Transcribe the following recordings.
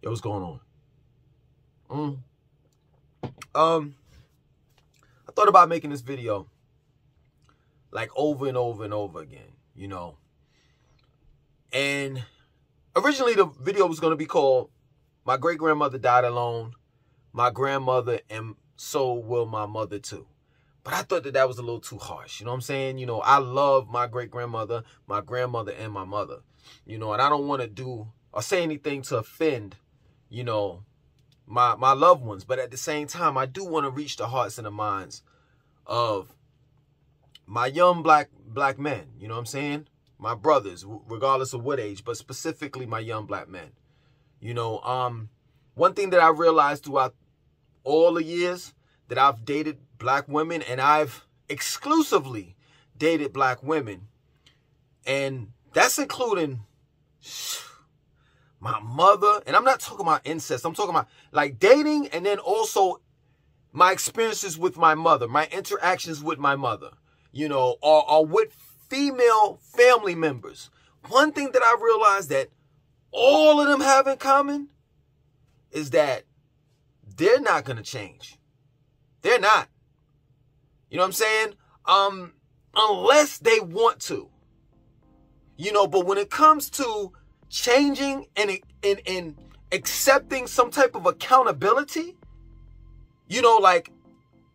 Yo, what's going on? I thought about making this video like over and over and over again, you know. And originally the video was going to be called My Great Grandmother Died Alone, My Grandmother, and So Will My Mother Too. But I thought that was a little too harsh. You know what I'm saying? You know, I love my great grandmother, my grandmother, and my mother. You know, and I don't want to do or say anything to offend, you know, my loved ones. But at the same time, I do want to reach the hearts and the minds of my young black men. You know what I'm saying? My brothers, regardless of what age, but specifically my young black men. You know, one thing that I realized throughout all the years that I've dated black women, and I've exclusively dated black women, and that's including my mother, and I'm not talking about incest. I'm talking about like dating, and then also my experiences with my mother, my interactions with my mother, you know, or with female family members. One thing that I realized that all of them have in common is that they're not going to change. They're not. You know what I'm saying? Unless they want to. You know, but when it comes to changing and accepting some type of accountability, you know, like,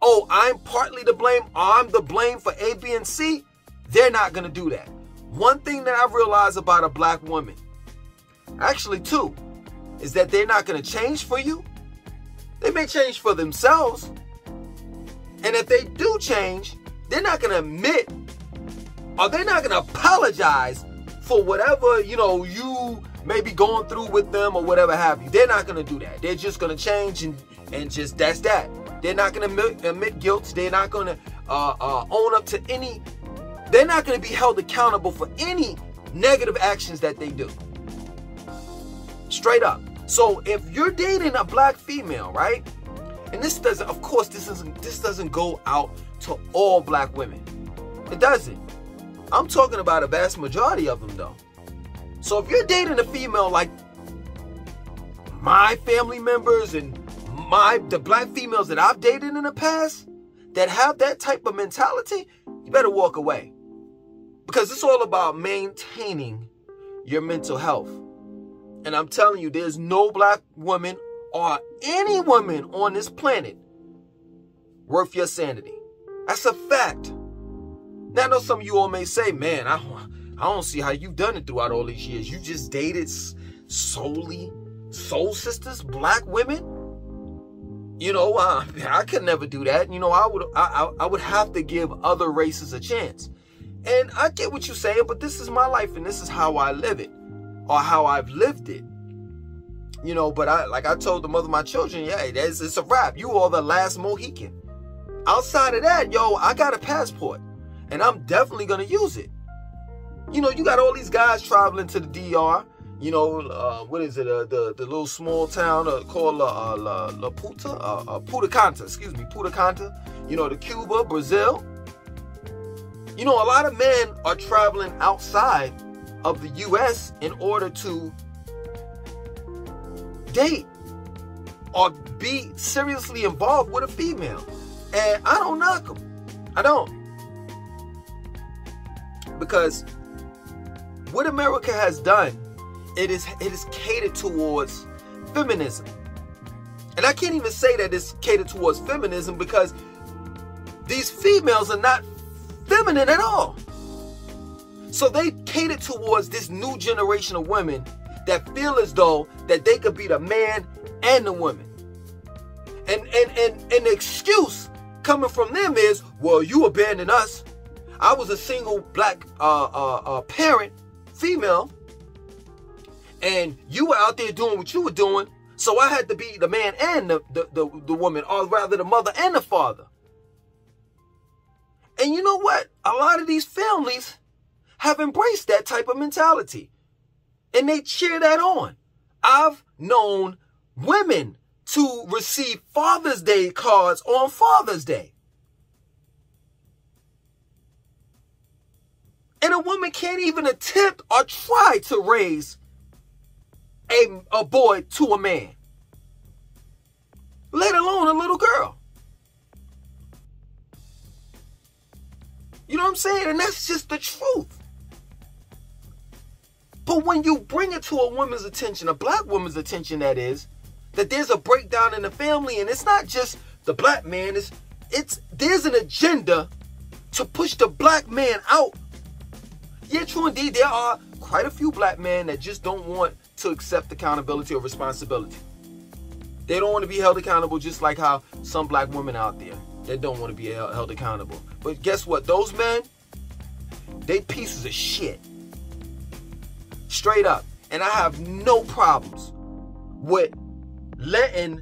oh, I'm partly to blame, or I'm the blame for A, B, and C, they're not going to do that. One thing that I realized about a black woman, actually two, is that they're not going to change for you. They may change for themselves. And if they do change, they're not going to admit, or they're not going to apologize for whatever, you know, you may be going through with them or whatever have you. They're not going to do that. They're just going to change and just, that's that. They're not going to admit guilt. They're not going to own up to any, they're not going to be held accountable for any negative actions that they do. Straight up. So if you're dating a black female, right? And this doesn't, of course, this doesn't go out to all black women. It doesn't. I'm talking about a vast majority of them, though. So if you're dating a female like my family members and the black females that I've dated in the past that have that type of mentality, you better walk away. Because it's all about maintaining your mental health. And I'm telling you, there's no black woman or any woman on this planet worth your sanity. That's a fact. Now, I know some of you all may say, man, I don't see how you've done it throughout all these years. You just dated solely soul sisters, black women. You know, I could never do that. You know, I would have to give other races a chance. And I get what you're saying, but this is my life and this is how I live it, or how I've lived it. You know, but like I told the mother of my children, yeah, it's a wrap. You are the last Mohican. Outside of that, yo, I got a passport. And I'm definitely going to use it. You know, you got all these guys traveling to the DR. You know, what is it? The little small town called La Puta? Punta Cana, excuse me, Punta Cana. You know, to Cuba, Brazil. You know, a lot of men are traveling outside of the U.S. in order to date or be seriously involved with a female. And I don't knock them. I don't. Because what America has done, it is catered towards feminism. And I can't even say that it's catered towards feminism because these females are not feminine at all. So they cater towards this new generation of women that feel as though that they could be the man and the woman. And the excuse coming from them is, well, you abandoned us. I was a single black parent, female, and you were out there doing what you were doing, so I had to be the man and the woman, or rather the mother and the father. And you know what? A lot of these families have embraced that type of mentality. And they cheer that on. I've known women to receive Father's Day cards on Father's Day. And a woman can't even attempt or try to raise a boy to a man, let alone a little girl. You know what I'm saying? And that's just the truth. But when you bring it to a woman's attention, a black woman's attention, that is, that there's a breakdown in the family, and it's not just the black man, there's an agenda to push the black man out. Yeah, true indeed, there are quite a few black men that just don't want to accept accountability or responsibility. They don't want to be held accountable, just like how some black women out there, they don't want to be held accountable. But guess what? Those men, they pieces of shit. Straight up. And I have no problems with letting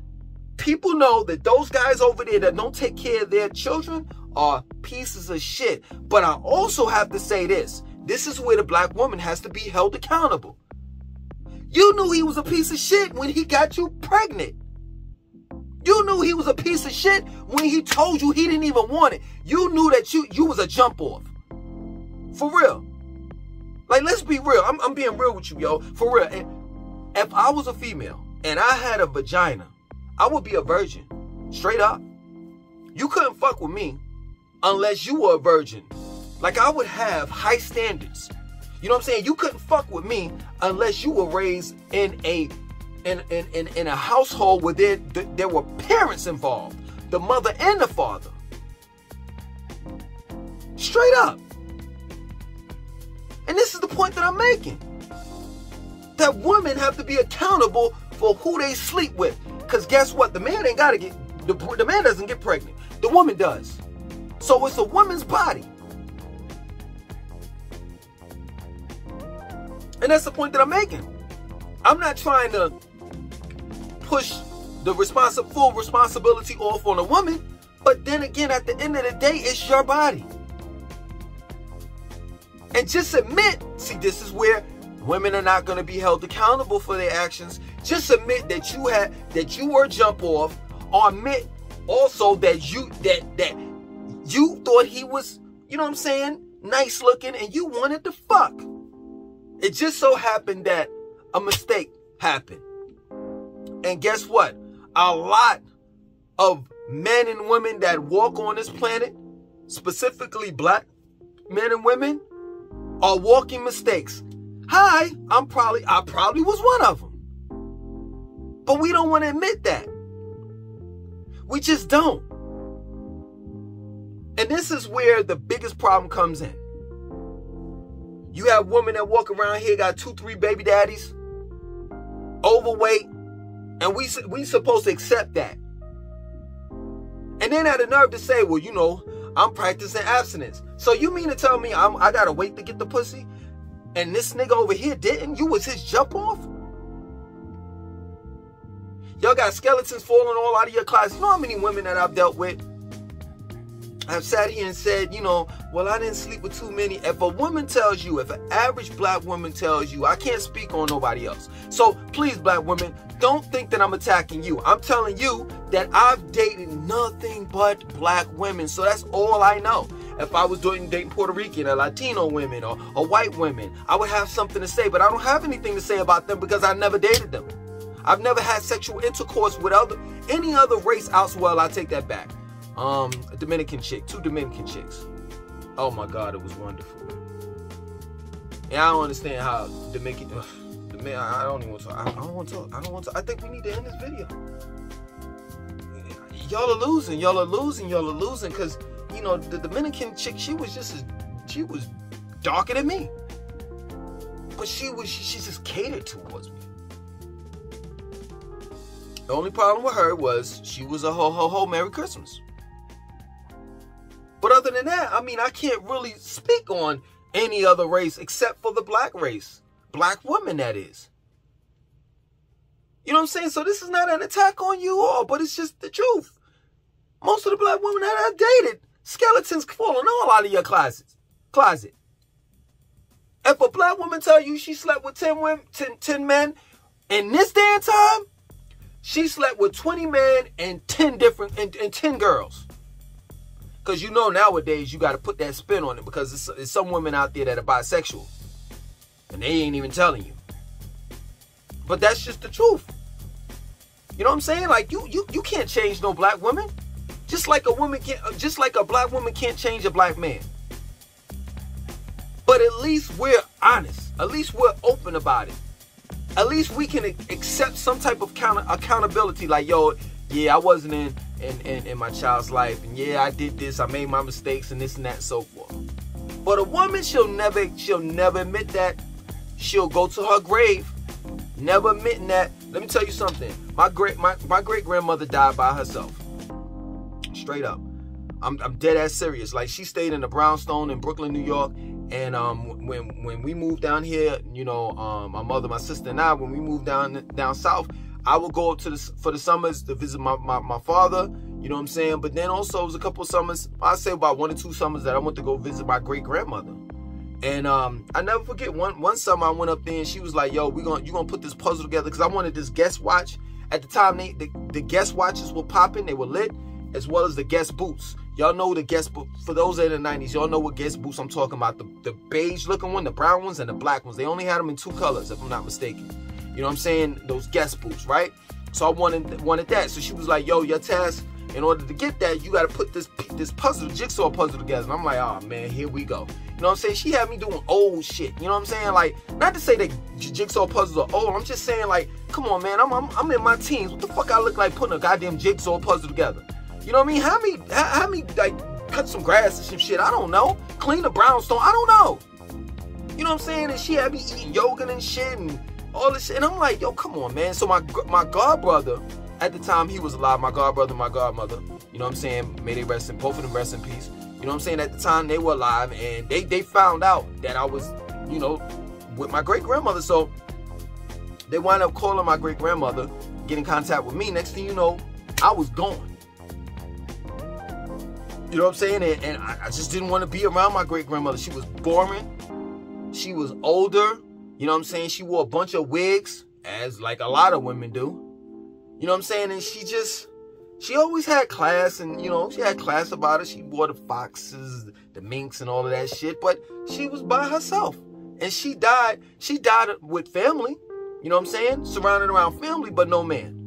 people know that those guys over there that don't take care of their children are pieces of shit. But I also have to say this. This is where the black woman has to be held accountable. You knew he was a piece of shit when he got you pregnant. You knew he was a piece of shit when he told you he didn't even want it. You knew that you was a jump off. For real. Like, let's be real. I'm being real with you, yo. For real. And if I was a female and I had a vagina, I would be a virgin. Straight up. You couldn't fuck with me unless you were a virgin. Like, I would have high standards. You know what I'm saying? You couldn't fuck with me unless you were raised in a household where there were parents involved, the mother and the father. Straight up. And this is the point that I'm making. That women have to be accountable for who they sleep with. Because guess what? The man ain't got to the man doesn't get pregnant. The woman does. So it's a woman's body. And that's the point that I'm making. I'm not trying to push the full responsibility off on a woman. But then again, at the end of the day, it's your body. And just admit, see, this is where women are not going to be held accountable for their actions. Just admit that you were a jump off, or admit also that you thought he was, you know what I'm saying, nice looking, and you wanted to fuck. It just so happened that a mistake happened. And guess what? A lot of men and women that walk on this planet, specifically black men and women, are walking mistakes. Hi, I probably was one of them. But we don't want to admit that. We just don't. And this is where the biggest problem comes in. You have women that walk around here, got 2-3 baby daddies, overweight, and we supposed to accept that. And then had the nerve to say, well, you know, I'm practicing abstinence. So you mean to tell me I gotta wait to get the pussy? And this nigga over here didn't? You was his jump off? Y'all got skeletons falling all out of your closet. You know how many women that I've dealt with have sat here and said, you know, well, I didn't sleep with too many. If a woman tells you, if an average black woman tells you, I can't speak on nobody else. So please, black women, don't think that I'm attacking you. I'm telling you that I've dated nothing but black women. So that's all I know. If I was dating Puerto Rican or Latino women or white women, I would have something to say. But I don't have anything to say about them because I never dated them. I've never had sexual intercourse with any other race outside. Well, I take that back. A Dominican chick, 2 Dominican chicks. Oh my God, it was wonderful. And I don't understand how Dominican. I don't even want to talk. I don't want to. I think we need to end this video. Y'all are losing. Y'all are losing. Y'all are losing. Because, you know, the Dominican chick, she was darker than me. But she just catered towards me. The only problem with her was she was a ho Merry Christmas. But other than that, I mean, I can't really speak on any other race except for the black race. Black women, that is. You know what I'm saying? So this is not an attack on you all, but it's just the truth. Most of the black women that I dated, skeletons falling all out of your closet. If a black woman tell you she slept with 10 women, 10 men in this day and time, she slept with 20 men and 10 girls. Because you know nowadays you got to put that spin on it, because there's some women out there that are bisexual and they ain't even telling you. But that's just the truth. You know what I'm saying? Like you can't change no black woman. Just like a black woman can't change a black man. But at least we're honest. At least we're open about it. At least we can accept some type of accountability. Like, yo, yeah, I wasn't in my child's life, and yeah, I did this, I made my mistakes, and this and that and so forth. But a woman, she'll never admit that. She'll go to her grave never admitting that. Let me tell you something. My great grandmother died by herself. Straight up. I'm dead ass serious. Like, she stayed in the brownstone in Brooklyn, New York. And when we moved down here, you know, my mother, my sister, and I, when we moved down south, I would go up for the summers to visit my father. You know what I'm saying? But then also it was a couple of summers, I'd say about 1 or 2 summers, that I went to go visit my great grandmother. And I never forget one summer I went up there and she was like, "Yo, you gonna put this puzzle together?" Because I wanted this Guess watch. At the time, the Guess watches were popping, they were lit, as well as the Guess boots. Y'all know the Guess boot. For those in the 90s, y'all know what Guess boots I'm talking about. The beige looking one, the brown ones, and the black ones. They only had them in 2 colors, if I'm not mistaken. You know what I'm saying? Those Guess boots, right? So I wanted that. So she was like, "Yo, your task, in order to get that, you got to put this puzzle, jigsaw puzzle together." And I'm like, "Oh man, here we go." You know what I'm saying? She had me doing old shit. You know what I'm saying? Like, not to say that jigsaw puzzles are old. I'm just saying, like, come on, man. I'm in my teens. What the fuck I look like putting a goddamn jigsaw puzzle together? You know what I mean? How me like cut some grass or some shit? I don't know. Clean the brownstone? I don't know. You know what I'm saying? And she had me eating yogurt and shit and all this shit. And I'm like, yo, come on, man. So my godbrother, at the time he was alive, my godbrother and my godmother, you know what I'm saying? May they rest in, both of them rest in peace. You know what I'm saying? At the time they were alive, and they found out that I was, you know, with my great grandmother. So they wound up calling my great grandmother, getting in contact with me. Next thing you know, I was gone. You know what I'm saying? And I just didn't want to be around my great grandmother. She was boring. She was older. You know what I'm saying? She wore a bunch of wigs, as like a lot of women do. You know what I'm saying? And she always had class, and, you know, she had class about it. She wore the foxes, the minks, and all of that shit. But she was by herself. And she died with family. You know what I'm saying? Surrounded around family, but no man.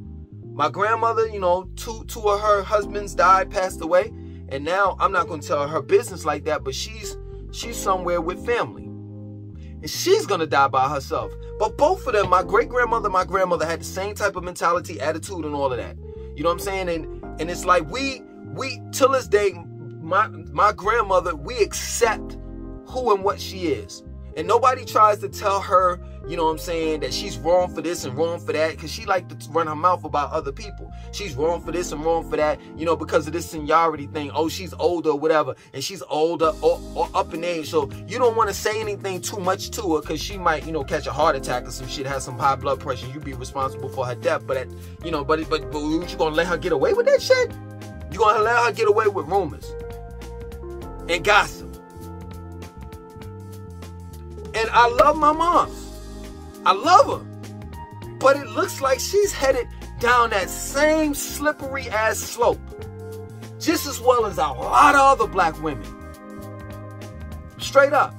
My grandmother, you know, two of her husbands died, passed away. And now, I'm not going to tell her business like that, but she's somewhere with family. And she's going to die by herself. But both of them, my great-grandmother and my grandmother, had the same type of mentality, attitude, and all of that. You know what I'm saying? And it's like we till this day, my grandmother, we accept who and what she is. And nobody tries to tell her, you know what I'm saying, that she's wrong for this and wrong for that, because she like to run her mouth about other people. She's wrong for this and wrong for that, you know, because of this seniority thing. Oh, she's older or whatever, and she's older or up in age. So you don't want to say anything too much to her, because she might, you know, catch a heart attack or some shit, have some high blood pressure. You be responsible for her death. But you know, but you gonna let her get away with that shit? You gonna let her get away with rumors and gossip? And I love my mom. I love her. But it looks like she's headed down that same slippery ass slope, just as well as a lot of other black women. Straight up.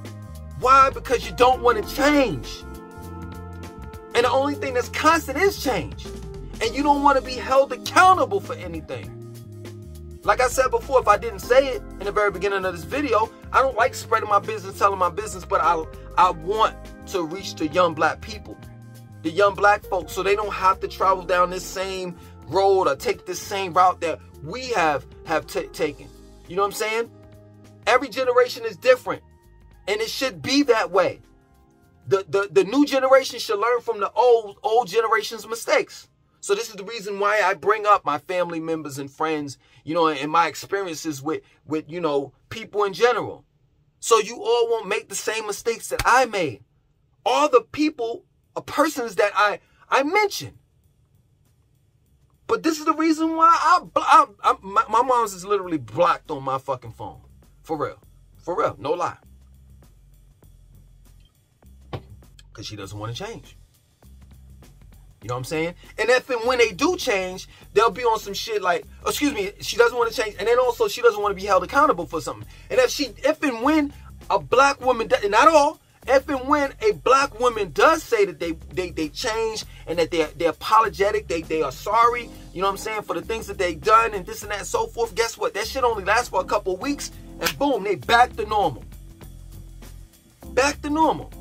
Why? Because you don't want to change. And the only thing that's constant is change. And you don't want to be held accountable for anything. Like I said before, if I didn't say it in the very beginning of this video, I don't like spreading my business, telling my business, but I want to reach the young black people, the young black folks, so they don't have to travel down this same road or take this same route that we have taken. You know what I'm saying? Every generation is different, and it should be that way. The new generation should learn from the old generation's mistakes. So this is the reason why I bring up my family members and friends, you know, and my experiences with you know, people in general. So you all won't make the same mistakes that I made. All the people or persons that I mentioned. But this is the reason why my mom's is literally blocked on my fucking phone. For real. For real. No lie. Because she doesn't want to change. You know what I'm saying? And if and when they do change, they'll be on some shit like, excuse me, she doesn't want to change. And then also she doesn't want to be held accountable for something. And if and when a black woman, not all, if and when a black woman does say that they change and that they're apologetic, they are sorry, you know what I'm saying, for the things that they've done and this and that and so forth, guess what? That shit only lasts for a couple of weeks and boom, they back to normal. Back to normal.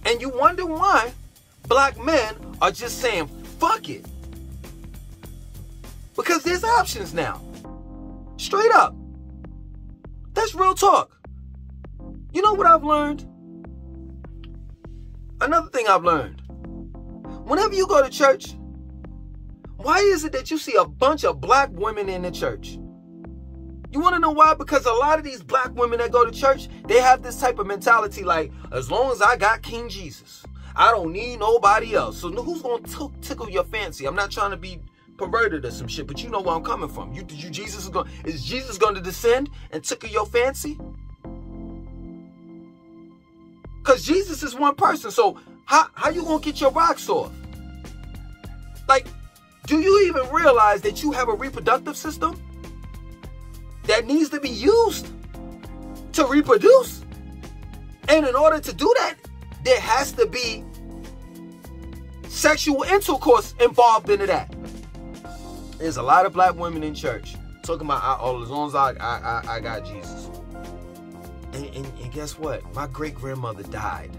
And you wonder why black men are just saying, fuck it. Because there's options now. Straight up. That's real talk. You know what I've learned? Another thing I've learned. Whenever you go to church, why is it that you see a bunch of black women in the church? You want to know why? Because a lot of these black women that go to church, they have this type of mentality like, as long as I got King Jesus, I don't need nobody else. So who's going to tickle your fancy? I'm not trying to be perverted or some shit, but you know where I'm coming from. Is Jesus going to descend and tickle your fancy? Because Jesus is one person. So how you going to get your rocks off? Like, do you even realize that you have a reproductive system that needs to be used to reproduce? And in order to do that, there has to be sexual intercourse involved in that. There's a lot of black women in church talking about, as long as I got Jesus. And guess what? My great-grandmother died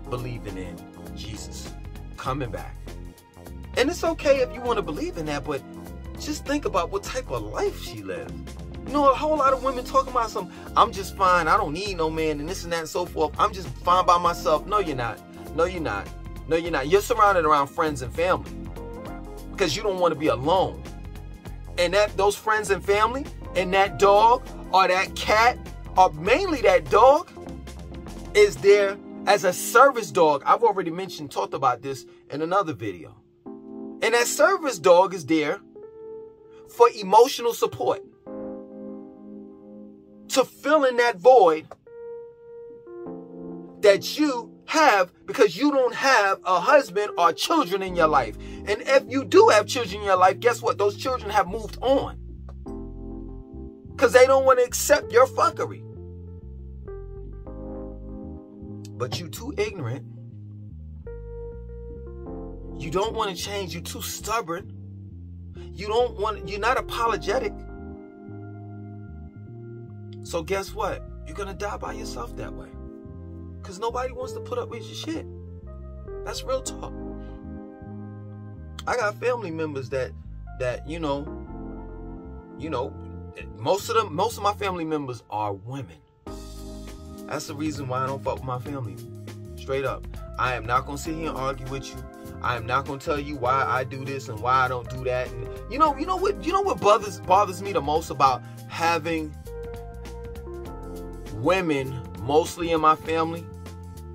believing in Jesus coming back. And it's okay if you want to believe in that, but just think about what type of life she lived. You know, a whole lot of women talking about I'm just fine, I don't need no man, and this and that and so forth. I'm just fine by myself. No, you're not. No, you're not. No, you're not. You're surrounded around friends and family because you don't want to be alone. And those friends and family and that dog or that cat, or mainly that dog, is there as a service dog. I've already talked about this in another video. And that service dog is there for emotional support, to fill in that void that you have because you don't have a husband or children in your life. And if you do have children in your life, guess what? Those children have moved on because they don't want to accept your fuckery. But you too ignorant. You don't want to change. You're too stubborn. You're not apologetic. So guess what? You're going to die by yourself that way. Because nobody wants to put up with your shit. That's real talk. I got family members that most of my family members are women. That's the reason why I don't fuck with my family. Straight up. I am not going to sit here and argue with you. I am not going to tell you why I do this and why I don't do that. And you know what bothers me the most about having women mostly in my family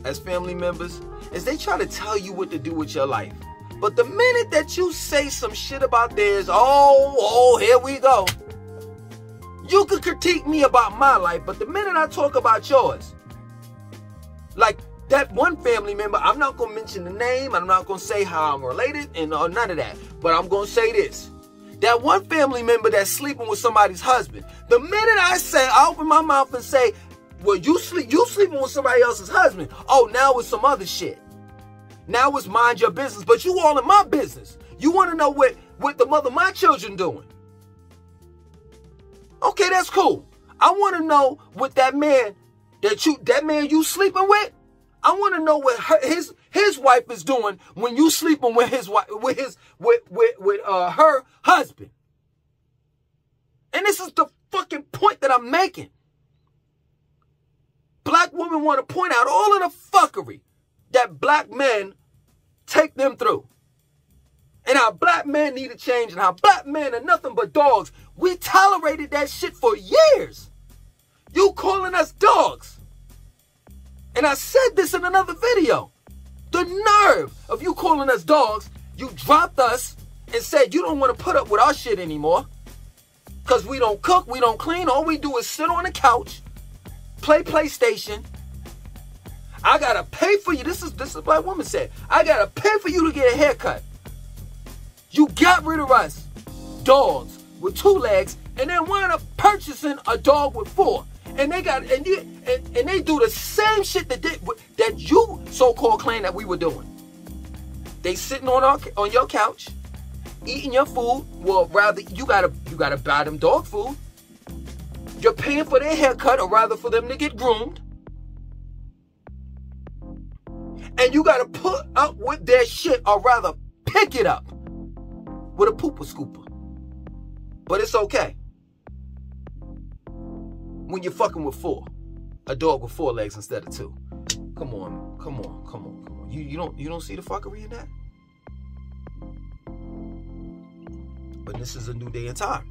as family members is they try to tell you what to do with your life. But the minute that you say some shit about theirs, oh, here we go. You can critique me about my life, but the minute I talk about yours, like that one family member, I'm not going to mention the name. I'm not going to say how I'm related and none of that. But I'm going to say this. That one family member that's sleeping with somebody's husband, the minute I open my mouth and say, well, you sleeping with somebody else's husband. Oh, now it's some other shit. Now it's mind your business, but you all in my business. You want to know what the mother of my children doing. Okay, that's cool. I want to know what that man you sleeping with. I want to know what his wife is doing when you sleeping with his wife, with her husband. And this is the fucking point that I'm making. Black women want to point out all of the fuckery that black men take them through. And how black men need to change and how black men are nothing but dogs. We tolerated that shit for years. You calling us dogs. And I said this in another video. The nerve of you calling us dogs. You dropped us and said you don't want to put up with our shit anymore. Because we don't cook, we don't clean. All we do is sit on the couch, play PlayStation. I gotta pay for you. This is a black woman said. I gotta pay for you to get a haircut. You got rid of us, dogs with 2 legs, and then wound up purchasing a dog with 4. And they got and they do the same shit that you so-called claim that we were doing. They sitting on your couch, eating your food. Well, rather you gotta buy them dog food. You're paying for their haircut, or rather for them to get groomed. And you gotta put up with their shit, or rather pick it up with a pooper scooper. But it's okay when you're fucking with 4, a dog with 4 legs instead of 2. Come on. You don't see the fuckery in that? But this is a new day and time,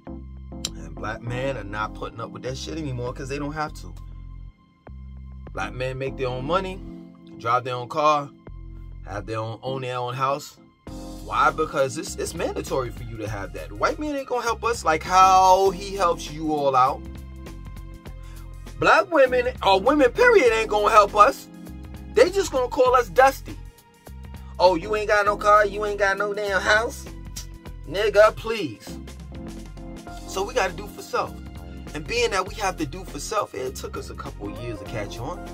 and black men are not putting up with that shit anymore because they don't have to. Black men make their own money, drive their own car, own their own house. Why? Because it's mandatory for you to have that. White man ain't gonna help us like how he helps you all out. Black women, or women period, ain't gonna help us. They just gonna call us dusty. Oh, you ain't got no car, you ain't got no damn house? Nigga, please. So we gotta do for self. And being that we have to do for self, it took us a couple of years to catch on.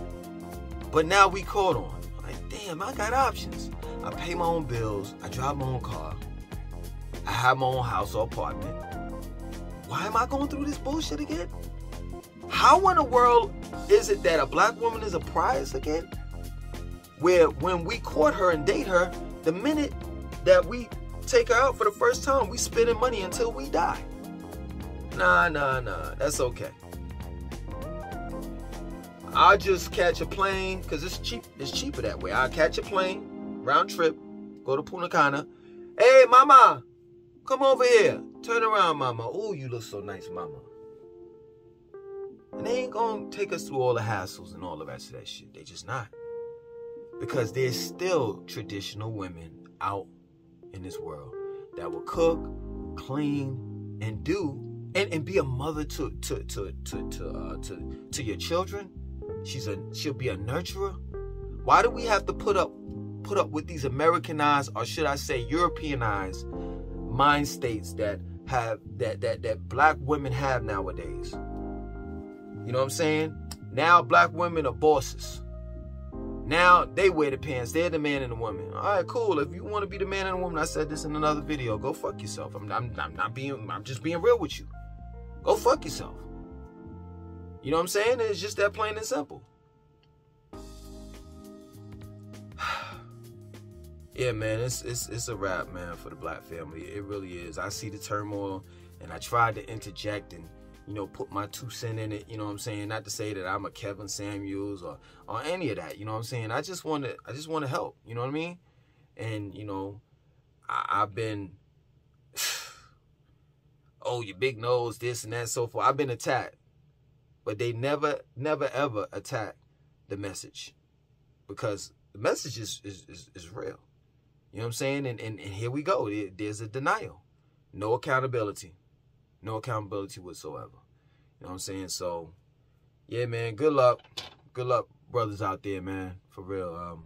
But now we caught on. Like, damn, I got options. I pay my own bills. I drive my own car. I have my own house or apartment. Why am I going through this bullshit again? How in the world is it that a black woman is a prize again? Where when we court her and date her, the minute that we take her out for the first time, we spending money until we die. Nah. That's okay. I'll just catch a plane, because it's cheap. It's cheaper that way. I'll catch a plane, round trip, go to Punta Cana. Hey, mama, come over here. Turn around, mama. Oh, you look so nice, mama. And they ain't gonna take us through all the hassles and all the rest of that shit. They just not. Because there's still traditional women out in this world that will cook, clean, and do, and be a mother to your children. She'll be a nurturer. Why do we have to put up with these Americanized, or should I say Europeanized, mind states that have that black women have nowadays? You know what I'm saying? Now black women are bosses. Now they wear the pants. They're the man and the woman. All right, cool. If you want to be the man and the woman, I said this in another video. Go fuck yourself. I'm just being real with you. Go fuck yourself. You know what I'm saying? It's just that plain and simple. Yeah, man, it's a wrap, man, for the black family. It really is. I see the turmoil, and I tried to interject and, you know, put my 2 cents in it. You know what I'm saying? Not to say that I'm a Kevin Samuels or any of that. You know what I'm saying? I just want to help. You know what I mean? And, you know, I've been, oh, your big nose, this and that, so forth. I've been attacked, but they never ever attack the message, because the message is real. You know what I'm saying? And here we go. There's a denial. No accountability. No accountability whatsoever. You know what I'm saying? So, yeah, man, good luck. Good luck, brothers out there, man. For real.